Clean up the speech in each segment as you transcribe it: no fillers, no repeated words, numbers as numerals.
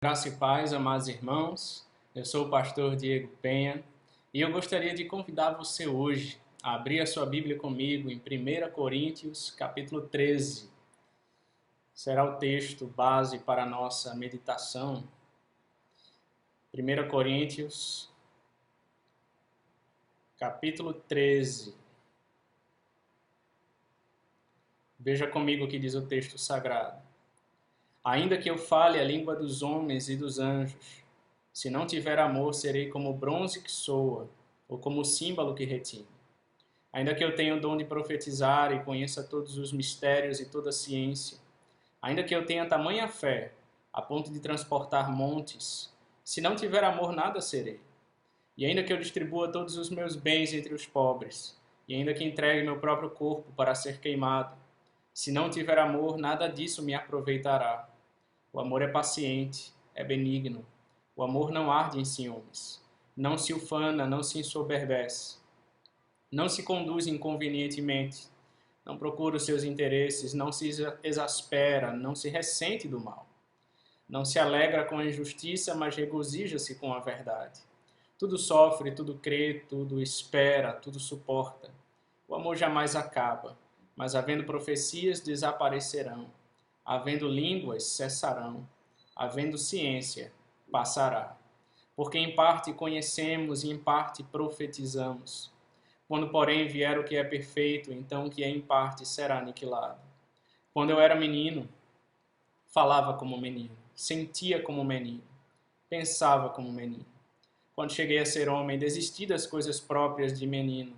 Graça e paz, amados irmãos. Eu sou o pastor Diego Penha e eu gostaria de convidar você hoje a abrir a sua Bíblia comigo em 1 Coríntios, capítulo 13. Será o texto base para a nossa meditação. 1 Coríntios, capítulo 13. Veja comigo o que diz o texto sagrado. Ainda que eu fale a língua dos homens e dos anjos, se não tiver amor, serei como o bronze que soa, ou como o símbolo que retine. Ainda que eu tenha o dom de profetizar e conheça todos os mistérios e toda a ciência, ainda que eu tenha tamanha fé, a ponto de transportar montes, se não tiver amor, nada serei. E ainda que eu distribua todos os meus bens entre os pobres, e ainda que entregue meu próprio corpo para ser queimado, se não tiver amor, nada disso me aproveitará. O amor é paciente, é benigno. O amor não arde em ciúmes. Não se ufana, não se ensoberbece. Não se conduz inconvenientemente. Não procura os seus interesses, não se exaspera, não se ressente do mal. Não se alegra com a injustiça, mas regozija-se com a verdade. Tudo sofre, tudo crê, tudo espera, tudo suporta. O amor jamais acaba, mas havendo profecias, desaparecerão. Havendo línguas, cessarão. Havendo ciência, passará. Porque em parte conhecemos e em parte profetizamos. Quando, porém, vier o que é perfeito, então o que é em parte será aniquilado. Quando eu era menino, falava como menino, sentia como menino, pensava como menino. Quando cheguei a ser homem, desisti das coisas próprias de menino,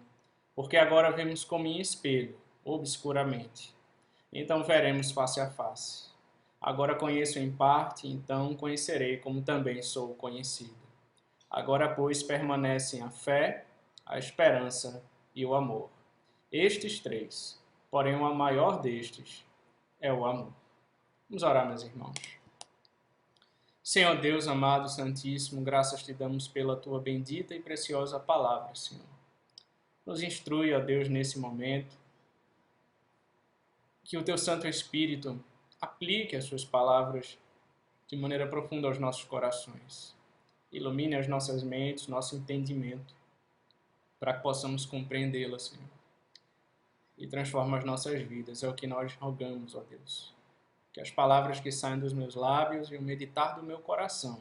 porque agora vemos como em espelho, obscuramente. Então veremos face a face. Agora conheço em parte, então conhecerei como também sou conhecido. Agora, pois, permanecem a fé, a esperança e o amor. Estes três, porém o maior destes é o amor. Vamos orar, meus irmãos. Senhor Deus, amado, santíssimo, graças te damos pela tua bendita e preciosa palavra, Senhor. Nos instrui, ó Deus, nesse momento, que o teu Santo Espírito aplique as suas palavras de maneira profunda aos nossos corações. Ilumine as nossas mentes, nosso entendimento, para que possamos compreendê-las, Senhor. E transforma as nossas vidas. É o que nós rogamos, ó Deus. Que as palavras que saem dos meus lábios e o meditar do meu coração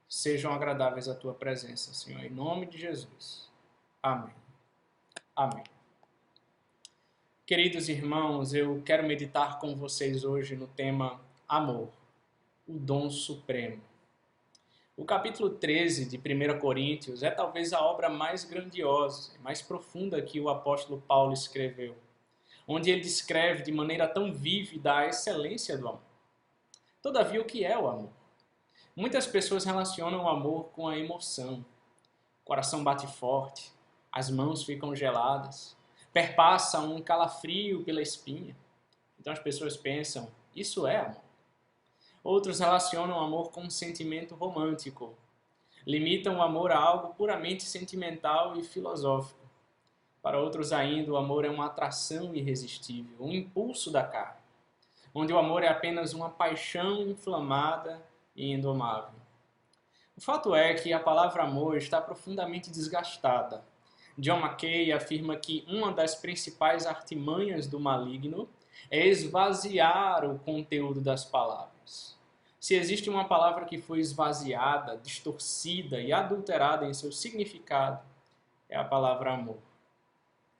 sejam agradáveis à tua presença, Senhor. Em nome de Jesus. Amém. Amém. Queridos irmãos, eu quero meditar com vocês hoje no tema amor, o dom supremo. O capítulo 13 de 1 Coríntios é talvez a obra mais grandiosa e mais profunda que o apóstolo Paulo escreveu, onde ele descreve de maneira tão vívida a excelência do amor. Todavia, o que é o amor? Muitas pessoas relacionam o amor com a emoção. O coração bate forte, as mãos ficam geladas, perpassa um calafrio pela espinha. Então as pessoas pensam, isso é amor. Outros relacionam o amor com um sentimento romântico. Limitam o amor a algo puramente sentimental e filosófico. Para outros ainda, o amor é uma atração irresistível, um impulso da carne, onde o amor é apenas uma paixão inflamada e indomável. O fato é que a palavra amor está profundamente desgastada. John Mackay afirma que uma das principais artimanhas do maligno é esvaziar o conteúdo das palavras. Se existe uma palavra que foi esvaziada, distorcida e adulterada em seu significado, é a palavra amor.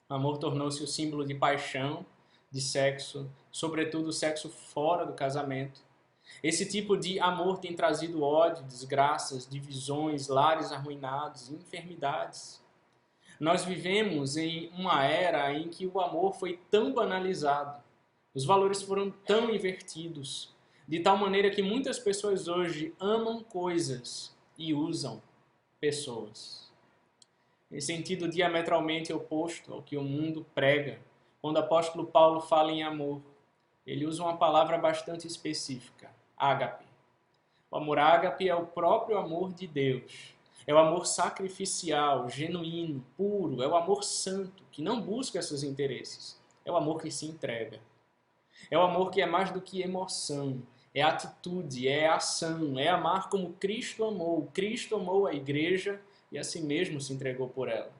O amor tornou-se o símbolo de paixão, de sexo, sobretudo o sexo fora do casamento. Esse tipo de amor tem trazido ódio, desgraças, divisões, lares arruinados, enfermidades. Nós vivemos em uma era em que o amor foi tão banalizado, os valores foram tão invertidos, de tal maneira que muitas pessoas hoje amam coisas e usam pessoas. Em sentido diametralmente oposto ao que o mundo prega, quando o apóstolo Paulo fala em amor, ele usa uma palavra bastante específica, ágape. O amor ágape é o próprio amor de Deus. É o amor sacrificial, genuíno, puro. É o amor santo, que não busca seus interesses. É o amor que se entrega. É o amor que é mais do que emoção. é atitude, é ação, é amar como Cristo amou. Cristo amou a igreja e a si mesmo se entregou por ela.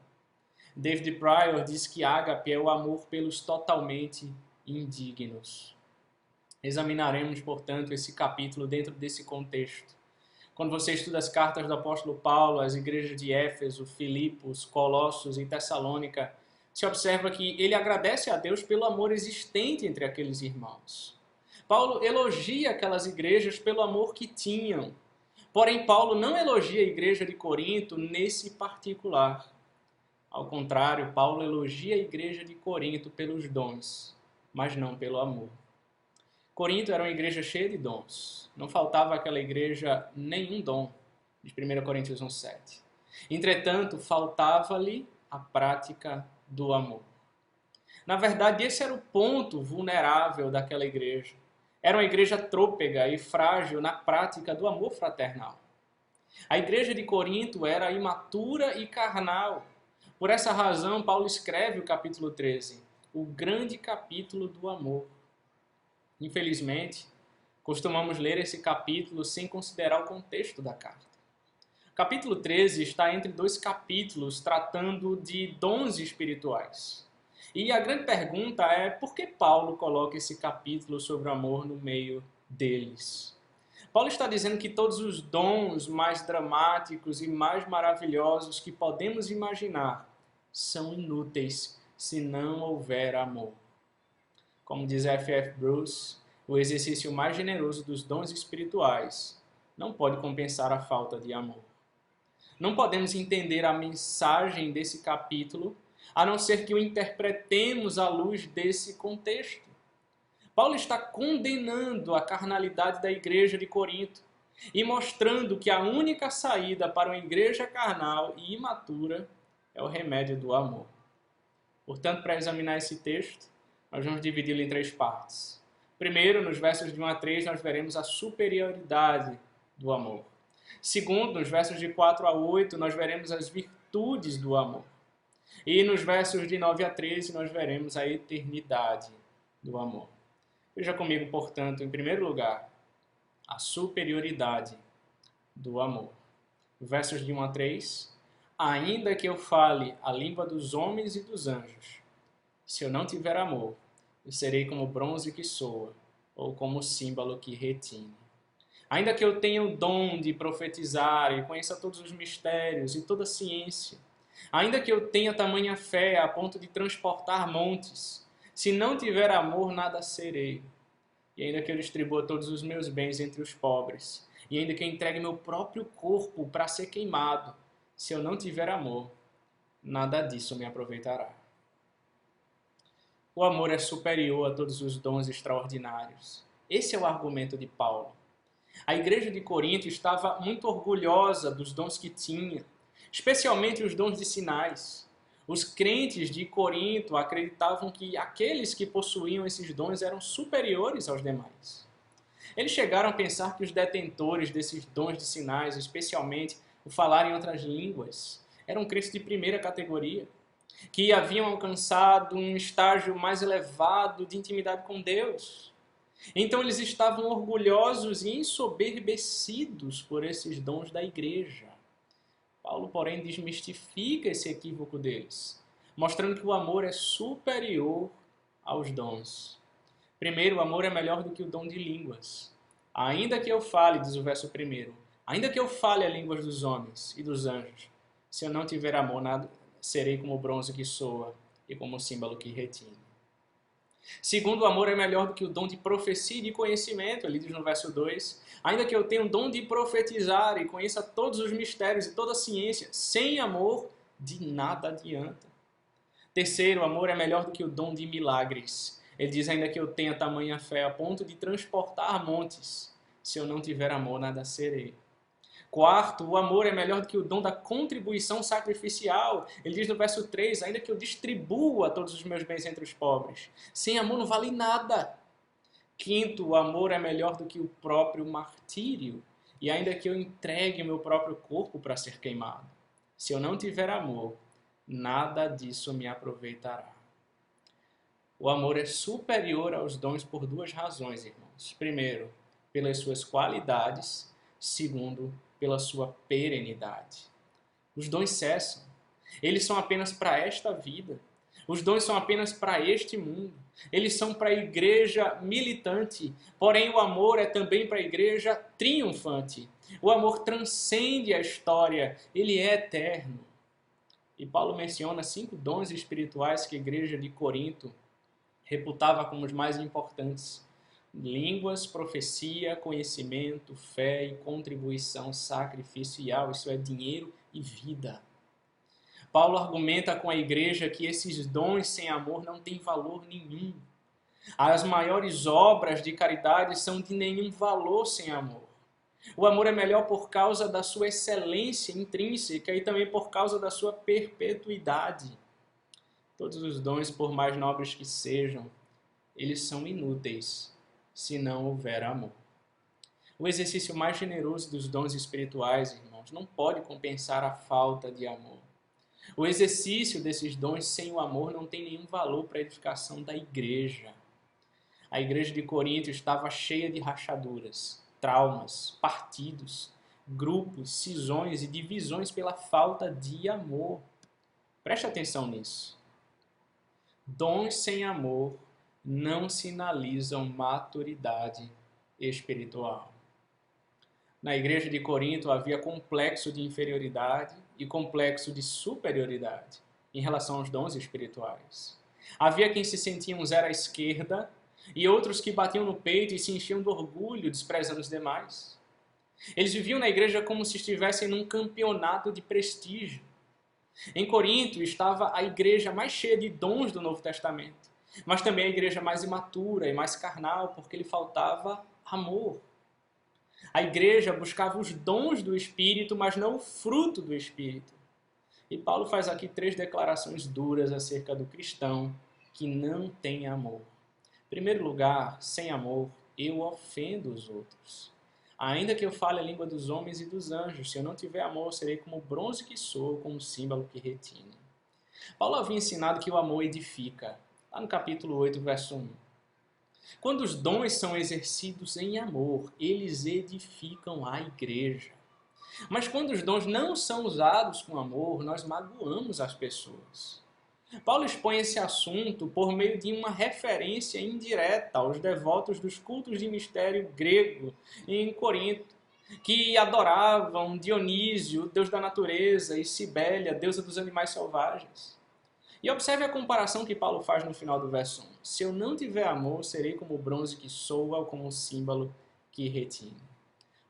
David Pryor diz que ágape é o amor pelos totalmente indignos. Examinaremos, portanto, esse capítulo dentro desse contexto. Quando você estuda as cartas do apóstolo Paulo, às igrejas de Éfeso, Filipos, Colossos e Tessalônica, se observa que ele agradece a Deus pelo amor existente entre aqueles irmãos. Paulo elogia aquelas igrejas pelo amor que tinham. Porém, Paulo não elogia a igreja de Corinto nesse particular. Ao contrário, Paulo elogia a igreja de Corinto pelos dons, mas não pelo amor. Corinto era uma igreja cheia de dons. Não faltava àquela igreja nenhum dom, de 1 Coríntios 1,7. Entretanto, faltava-lhe a prática do amor. Na verdade, esse era o ponto vulnerável daquela igreja. Era uma igreja trôpega e frágil na prática do amor fraternal. A igreja de Corinto era imatura e carnal. Por essa razão, Paulo escreve o capítulo 13, o grande capítulo do amor. Infelizmente, costumamos ler esse capítulo sem considerar o contexto da carta. O capítulo 13 está entre dois capítulos tratando de dons espirituais. E a grande pergunta é por que Paulo coloca esse capítulo sobre o amor no meio deles? Paulo está dizendo que todos os dons mais dramáticos e mais maravilhosos que podemos imaginar são inúteis se não houver amor. Como diz F.F. Bruce, o exercício mais generoso dos dons espirituais não pode compensar a falta de amor. Não podemos entender a mensagem desse capítulo a não ser que o interpretemos à luz desse contexto. Paulo está condenando a carnalidade da igreja de Corinto e mostrando que a única saída para uma igreja carnal e imatura é o remédio do amor. Portanto, para examinar esse texto, nós vamos dividi-lo em três partes. Primeiro, nos versos de 1 a 3, nós veremos a superioridade do amor. Segundo, nos versos de 4 a 8, nós veremos as virtudes do amor. E nos versos de 9 a 13, nós veremos a eternidade do amor. Veja comigo, portanto, em primeiro lugar, a superioridade do amor. Versos de 1 a 3, ainda que eu fale a língua dos homens e dos anjos, se eu não tiver amor, eu serei como bronze que soa, ou como símbolo que retine. Ainda que eu tenha o dom de profetizar e conheça todos os mistérios e toda a ciência, ainda que eu tenha tamanha fé a ponto de transportar montes, se não tiver amor, nada serei. E ainda que eu distribua todos os meus bens entre os pobres, e ainda que eu entregue meu próprio corpo para ser queimado, se eu não tiver amor, nada disso me aproveitará. O amor é superior a todos os dons extraordinários. Esse é o argumento de Paulo. A igreja de Corinto estava muito orgulhosa dos dons que tinha, especialmente os dons de sinais. Os crentes de Corinto acreditavam que aqueles que possuíam esses dons eram superiores aos demais. Eles chegaram a pensar que os detentores desses dons de sinais, especialmente o falar em outras línguas, eram crentes de primeira categoria, que haviam alcançado um estágio mais elevado de intimidade com Deus. Então eles estavam orgulhosos e ensoberbecidos por esses dons da igreja. Paulo, porém, desmistifica esse equívoco deles, mostrando que o amor é superior aos dons. Primeiro, o amor é melhor do que o dom de línguas. Ainda que eu fale, diz o verso 1, ainda que eu fale a línguas dos homens e dos anjos, se eu não tiver amor, nada, serei como o bronze que soa e como o símbolo que retine. Segundo, o amor é melhor do que o dom de profecia e de conhecimento. Ele diz no verso 2, ainda que eu tenha o dom de profetizar e conheça todos os mistérios e toda a ciência, sem amor, de nada adianta. Terceiro, o amor é melhor do que o dom de milagres. Ele diz, ainda que eu tenha tamanha fé a ponto de transportar montes, se eu não tiver amor, nada serei. Quarto, o amor é melhor do que o dom da contribuição sacrificial. Ele diz no verso 3, ainda que eu distribua todos os meus bens entre os pobres. Sem amor não vale nada. Quinto, o amor é melhor do que o próprio martírio. E ainda que eu entregue o meu próprio corpo para ser queimado. Se eu não tiver amor, nada disso me aproveitará. O amor é superior aos dons por duas razões, irmãos. Primeiro, pelas suas qualidades, segundo pela sua perenidade. Os dons cessam. Eles são apenas para esta vida. Os dons são apenas para este mundo. Eles são para a igreja militante. Porém, o amor é também para a igreja triunfante. O amor transcende a história. Ele é eterno. E Paulo menciona 5 dons espirituais que a igreja de Corinto reputava como os mais importantes: línguas, profecia, conhecimento, fé e contribuição sacrificial. Isso é dinheiro e vida. Paulo argumenta com a igreja que esses dons sem amor não têm valor nenhum. As maiores obras de caridade são de nenhum valor sem amor. O amor é melhor por causa da sua excelência intrínseca e também por causa da sua perpetuidade. Todos os dons, por mais nobres que sejam, eles são inúteis se não houver amor. O exercício mais generoso dos dons espirituais, irmãos, não pode compensar a falta de amor. O exercício desses dons sem o amor não tem nenhum valor para a edificação da igreja. A igreja de Corinto estava cheia de rachaduras, traumas, partidos, grupos, cisões e divisões pela falta de amor. Preste atenção nisso. Dons sem amor não sinalizam maturidade espiritual. Na igreja de Corinto havia complexo de inferioridade e complexo de superioridade em relação aos dons espirituais. Havia quem se sentia um zero à esquerda e outros que batiam no peito e se enchiam de orgulho, desprezando os demais. Eles viviam na igreja como se estivessem num campeonato de prestígio. Em Corinto estava a igreja mais cheia de dons do Novo Testamento, mas também a igreja mais imatura e mais carnal, porque lhe faltava amor. A igreja buscava os dons do Espírito, mas não o fruto do Espírito. E Paulo faz aqui 3 declarações duras acerca do cristão que não tem amor. Em primeiro lugar, sem amor, eu ofendo os outros. Ainda que eu fale a língua dos homens e dos anjos, se eu não tiver amor, serei como o bronze que sou, como o símbolo que retine. Paulo havia ensinado que o amor edifica, lá no capítulo 8, verso 1. Quando os dons são exercidos em amor, eles edificam a igreja. Mas quando os dons não são usados com amor, nós magoamos as pessoas. Paulo expõe esse assunto por meio de uma referência indireta aos devotos dos cultos de mistério grego em Corinto, que adoravam Dionísio, deus da natureza, e Cibélia, deusa dos animais selvagens. E observe a comparação que Paulo faz no final do verso 1. Se eu não tiver amor, serei como o bronze que soa ou como o símbolo que retine.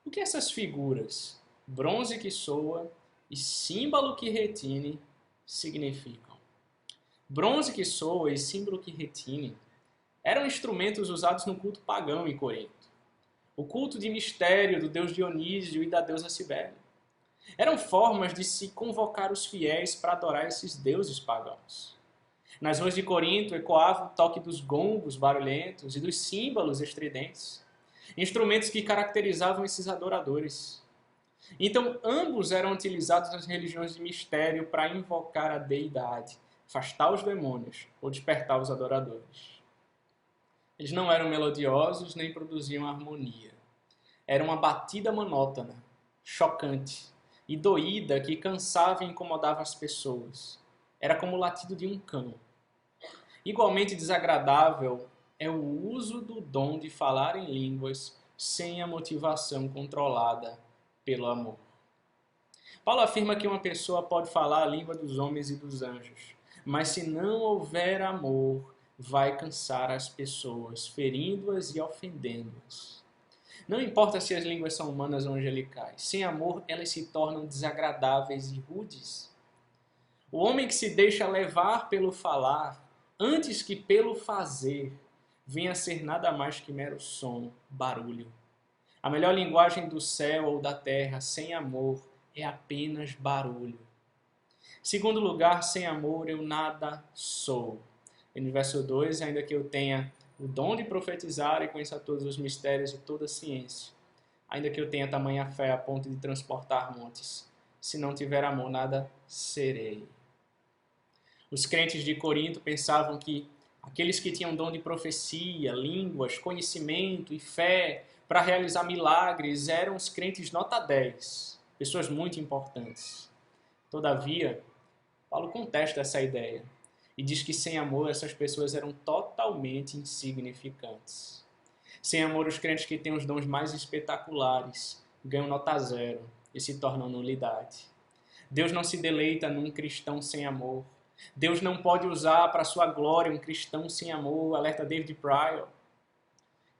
O que essas figuras, bronze que soa e símbolo que retine, significam? Bronze que soa e símbolo que retine eram instrumentos usados no culto pagão em Corinto. O culto de mistério do deus Dionísio e da deusa Cibele. Eram formas de se convocar os fiéis para adorar esses deuses pagãos. Nas ruas de Corinto ecoava o toque dos gongos barulhentos e dos símbolos estridentes, instrumentos que caracterizavam esses adoradores. Então, ambos eram utilizados nas religiões de mistério para invocar a deidade, afastar os demônios ou despertar os adoradores. Eles não eram melodiosos nem produziam harmonia. Era uma batida monótona, chocante e doída que cansava e incomodava as pessoas. Era como o latido de um cão. Igualmente desagradável é o uso do dom de falar em línguas sem a motivação controlada pelo amor. Paulo afirma que uma pessoa pode falar a língua dos homens e dos anjos, mas se não houver amor, vai cansar as pessoas, ferindo-as e ofendendo-as. Não importa se as línguas são humanas ou angelicais, sem amor elas se tornam desagradáveis e rudes. O homem que se deixa levar pelo falar, antes que pelo fazer, vem a ser nada mais que mero som, barulho. A melhor linguagem do céu ou da terra, sem amor, é apenas barulho. Segundo lugar, sem amor eu nada sou. E no verso 2, ainda que eu tenha o dom de profetizar e conheça todos os mistérios e toda a ciência, ainda que eu tenha tamanha fé a ponto de transportar montes, se não tiver amor, nada serei. Os crentes de Corinto pensavam que aqueles que tinham dom de profecia, línguas, conhecimento e fé para realizar milagres eram os crentes nota 10, pessoas muito importantes. Todavia, Paulo contesta essa ideia e diz que sem amor essas pessoas eram totalmente insignificantes. Sem amor, os crentes que têm os dons mais espetaculares ganham nota 0 e se tornam nulidade. Deus não se deleita num cristão sem amor. Deus não pode usar para sua glória um cristão sem amor, alerta David Pryor.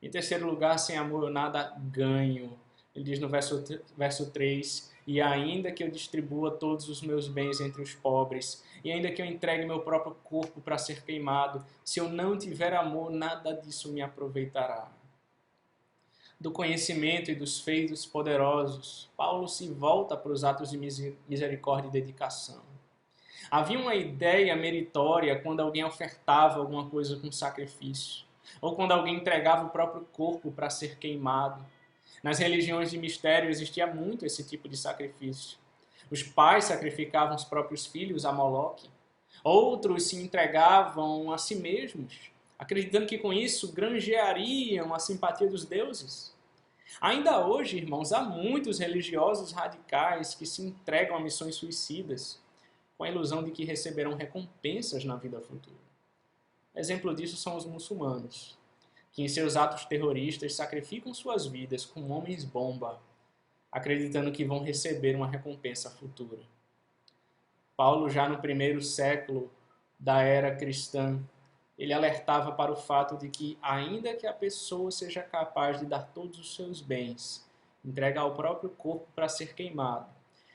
Em terceiro lugar, sem amor eu nada ganho. Ele diz no verso 3, e ainda que eu distribua todos os meus bens entre os pobres, e ainda que eu entregue meu próprio corpo para ser queimado, se eu não tiver amor, nada disso me aproveitará. Do conhecimento e dos feitos poderosos, Paulo se volta para os atos de misericórdia e dedicação. Havia uma ideia meritória quando alguém ofertava alguma coisa com sacrifício, ou quando alguém entregava o próprio corpo para ser queimado. Nas religiões de mistério existia muito esse tipo de sacrifício. Os pais sacrificavam os próprios filhos a Moloque. Outros se entregavam a si mesmos, acreditando que com isso granjeariam a simpatia dos deuses. Ainda hoje, irmãos, há muitos religiosos radicais que se entregam a missões suicidas, com a ilusão de que receberão recompensas na vida futura. Exemplo disso são os muçulmanos, que em seus atos terroristas sacrificam suas vidas como homens-bomba, acreditando que vão receber uma recompensa futura. Paulo, já no primeiro século da era cristã, ele alertava para o fato de que, ainda que a pessoa seja capaz de dar todos os seus bens, entregar o próprio corpo para ser queimado,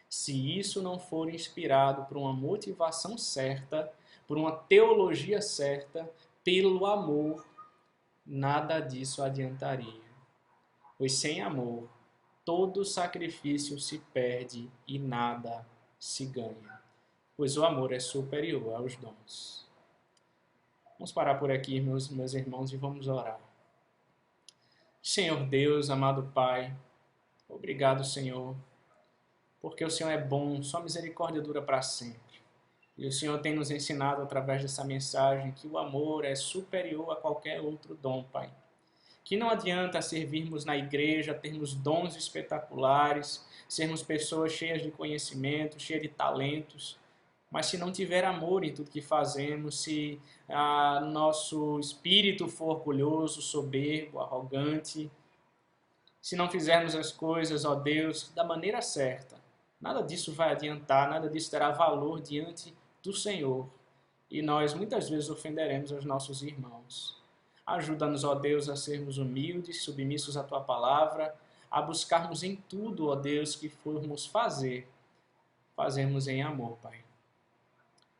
se isso não for inspirado por uma motivação certa, por uma teologia certa, pelo amor, nada disso adiantaria. Pois sem amor, todo sacrifício se perde e nada se ganha. Pois o amor é superior aos dons. Vamos parar por aqui, meus irmãos, e vamos orar. Senhor Deus, amado Pai, obrigado, Senhor, porque o Senhor é bom, sua misericórdia dura para sempre. E o Senhor tem nos ensinado através dessa mensagem que o amor é superior a qualquer outro dom, Pai. Que não adianta servirmos na igreja, termos dons espetaculares, sermos pessoas cheias de conhecimento, cheias de talentos, mas se não tiver amor em tudo que fazemos, se nosso espírito for orgulhoso, soberbo, arrogante, se não fizermos as coisas, ó Deus, da maneira certa, nada disso vai adiantar, nada disso terá valor diante do Senhor. E nós muitas vezes ofenderemos os nossos irmãos. Ajuda-nos, ó Deus, a sermos humildes, submissos à Tua palavra, a buscarmos em tudo, ó Deus, que formos fazermos em amor, Pai.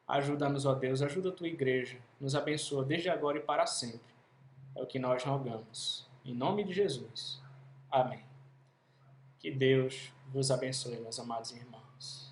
Ajuda-nos, ó Deus, ajuda a Tua igreja, nos abençoa desde agora e para sempre. É o que nós rogamos. Em nome de Jesus. Amém. Que Deus vos abençoe, meus amados irmãos.